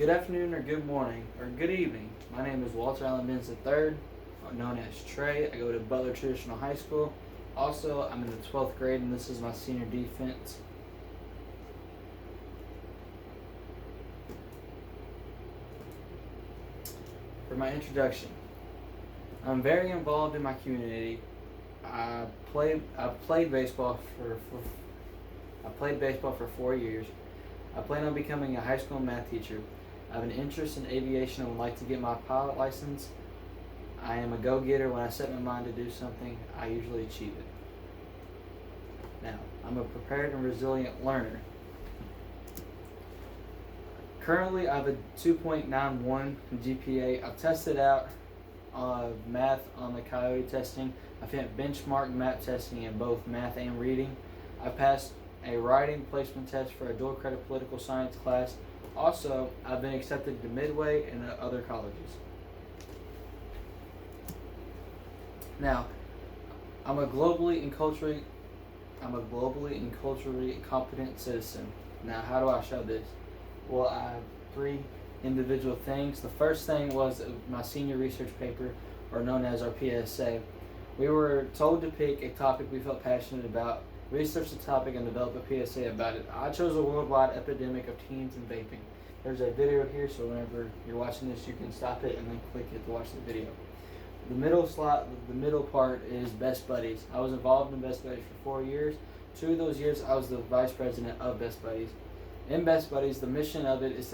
Good afternoon, or good morning, or good evening. My name is Walter Allen Benz III, known as Trey. I go to Butler Traditional High School. Also, I'm in the 12th grade, and this is my senior defense. For my introduction, I'm very involved in my community. I played baseball for 4 years. I plan on becoming a high school math teacher. I have an interest in aviation and would like to get my pilot license. I am a go-getter. When I set my mind to do something, I usually achieve it. Now, I'm a prepared and resilient learner. Currently, I have a 2.91 GPA. I've tested out math on the Coyote testing. I've hit benchmark math testing in both math and reading. I've passed a writing placement test for a dual credit political science class. Also, I've been accepted to Midway and other colleges. Now, I'm a globally and culturally competent citizen. Now, how do I show this? Well, I have three individual things. The first thing was my senior research paper, or known as our PSA. We were told to pick a topic we felt passionate about, research the topic, and develop a PSA about it. I chose a worldwide epidemic of teens and vaping. There's a video here, so whenever you're watching this, you can stop it and then click it to watch the video. The middle part is Best Buddies. I was involved in Best Buddies for 4 years. 2 of those years, I was the vice president of Best Buddies. In Best Buddies, the mission of it is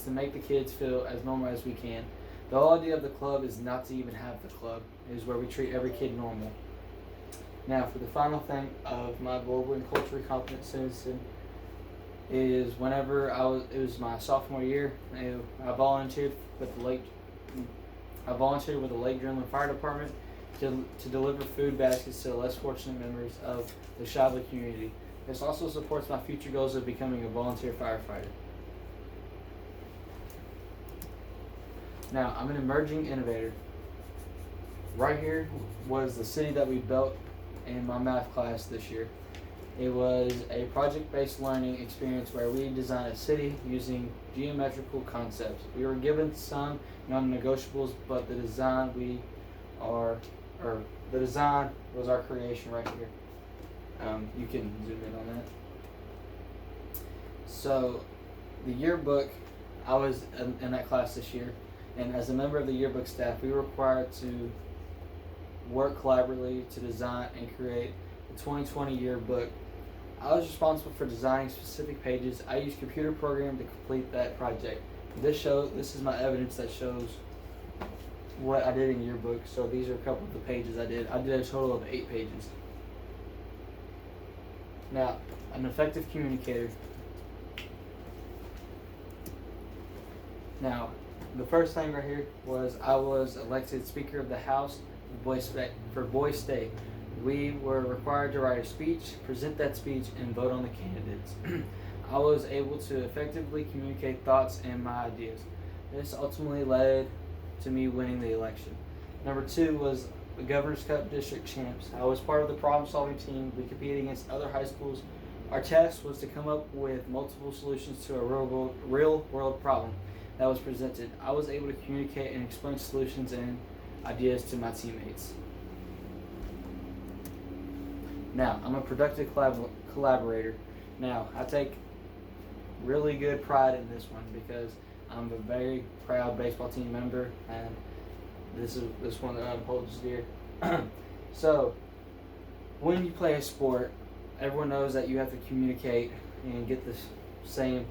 to make the kids feel as normal as we can. The whole idea of the club is not to even have the club. It is where we treat every kid normal. Now, for the final thing of my global and culturally competent citizen is whenever it was my sophomore year, I volunteered with the Lake Greenland Fire Department to deliver food baskets to the less fortunate members of the Shively community. This also supports my future goals of becoming a volunteer firefighter. Now, I'm an emerging innovator. Right here was the city that we built in my math class this year. It was a project-based learning experience where we designed a city using geometrical concepts. We were given some non-negotiables, but the design was our creation right here. You can zoom in on that. So, the yearbook, I was in that class this year, and as a member of the yearbook staff, we were required to work collaboratively to design and create the 2020 yearbook. I was responsible for designing specific pages. I used computer program to complete that project. This is my evidence that shows what I did in yearbook. So these are a couple of the pages I did. I did a total of 8 pages. Now, an effective communicator. Now, the first thing right here was I was elected Speaker of the House for Boise State. We were required to write a speech, present that speech, and vote on the candidates. I was able to effectively communicate thoughts and my ideas. This ultimately led to me winning the election. Number 2 was the Governor's Cup District Champs. I was part of the problem-solving team. We competed against other high schools. Our task was to come up with multiple solutions to a real-world problem that was presented. I was able to communicate and explain solutions and ideas to my teammates. Now, I'm a productive collaborator. Now, I take really good pride in this one because I'm a very proud baseball team member, and this one that holds dear. So, when you play a sport, everyone knows that you have to communicate and get the same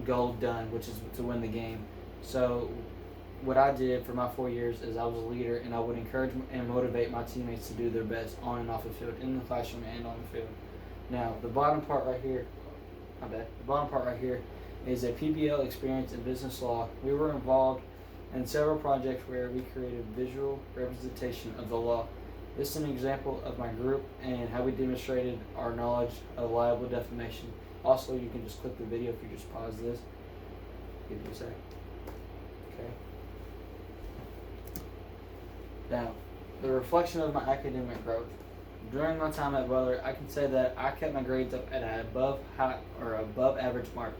goal done, which is to win the game. So, what I did for my 4 years is I was a leader, and I would encourage and motivate my teammates to do their best on and off the field, in the classroom and on the field. Now, the bottom part right here is a PBL experience in business law. We were involved in several projects where we created visual representation of the law. This is an example of my group and how we demonstrated our knowledge of liable defamation. Also, you can just click the video if you just pause this. Give you a sec. Okay. Now, the reflection of my academic growth. During my time at Butler, I can say that I kept my grades up at an above average mark.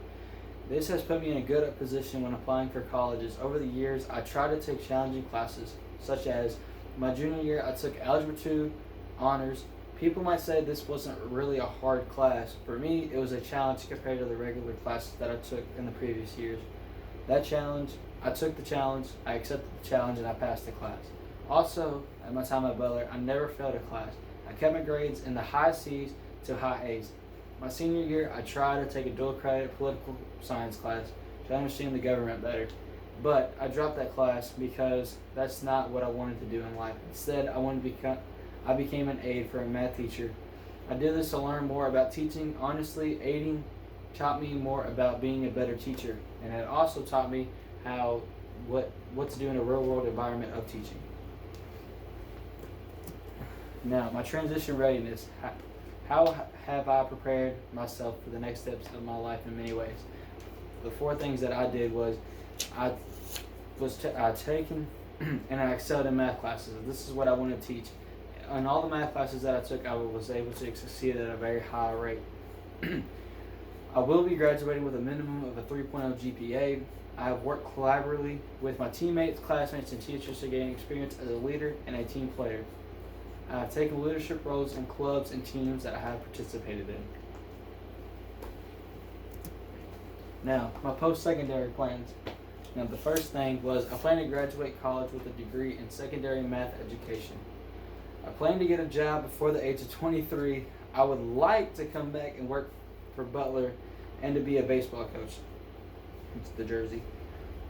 This has put me in a good position when applying for colleges. Over the years, I tried to take challenging classes, such as my junior year, I took Algebra 2 honors. People might say this wasn't really a hard class. For me, it was a challenge compared to the regular classes that I took in the previous years. That challenge, I took the challenge, I accepted the challenge, and I passed the class. Also, at my time at Butler, I never failed a class. I kept my grades in the high C's to high A's. My senior year, I tried to take a dual credit political science class to understand the government better. But I dropped that class because that's not what I wanted to do in life. Instead, I became an aide for a math teacher. I did this to learn more about teaching. Honestly, aiding taught me more about being a better teacher, and it also taught me what to do in a real world environment of teaching. Now, my transition readiness. How have I prepared myself for the next steps of my life in many ways? The 4 things that I did was I taken and I excelled in math classes. This is what I wanted to teach. In all the math classes that I took, I was able to succeed at a very high rate. I will be graduating with a minimum of a 3.0 GPA. I have worked collaboratively with my teammates, classmates, and teachers to gain experience as a leader and a team player. I have taken leadership roles in clubs and teams that I have participated in. Now, my post-secondary plans. Now, the first thing was I plan to graduate college with a degree in secondary math education. I plan to get a job before the age of 23. I would like to come back and work for Butler and to be a baseball coach. It's the jersey.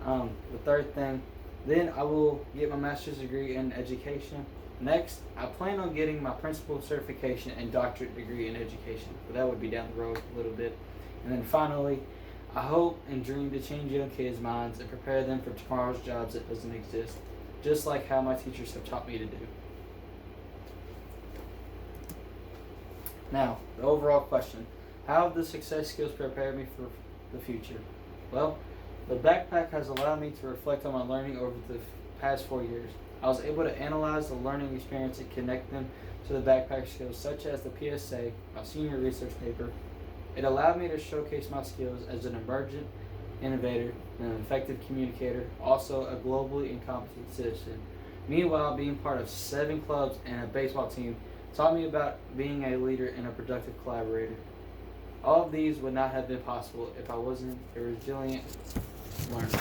The third thing, then I will get my master's degree in education. Next, I plan on getting my principal certification and doctorate degree in education, but that would be down the road a little bit. And then finally, I hope and dream to change young kids' minds and prepare them for tomorrow's jobs that doesn't exist, just like how my teachers have taught me to do. Now, the overall question, how have the success skills prepared me for the future? Well, the backpack has allowed me to reflect on my learning over the past 4 years. I was able to analyze the learning experience and connect them to the backpack skills such as the PSA, my senior research paper. It allowed me to showcase my skills as an emergent innovator and an effective communicator, also a globally incompetent citizen. Meanwhile, being part of 7 clubs and a baseball team taught me about being a leader and a productive collaborator. All of these would not have been possible if I wasn't a resilient learner.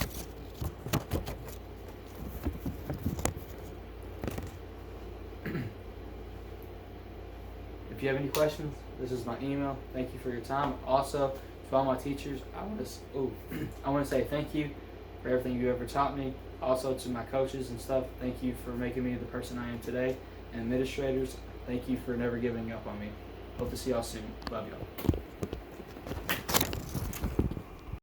If you have any questions, this is my email. Thank you for your time. Also, to all my teachers, I want to say thank you for everything you ever taught me. Also, to my coaches and stuff, thank you for making me the person I am today. And administrators, thank you for never giving up on me. Hope to see y'all soon. Love y'all.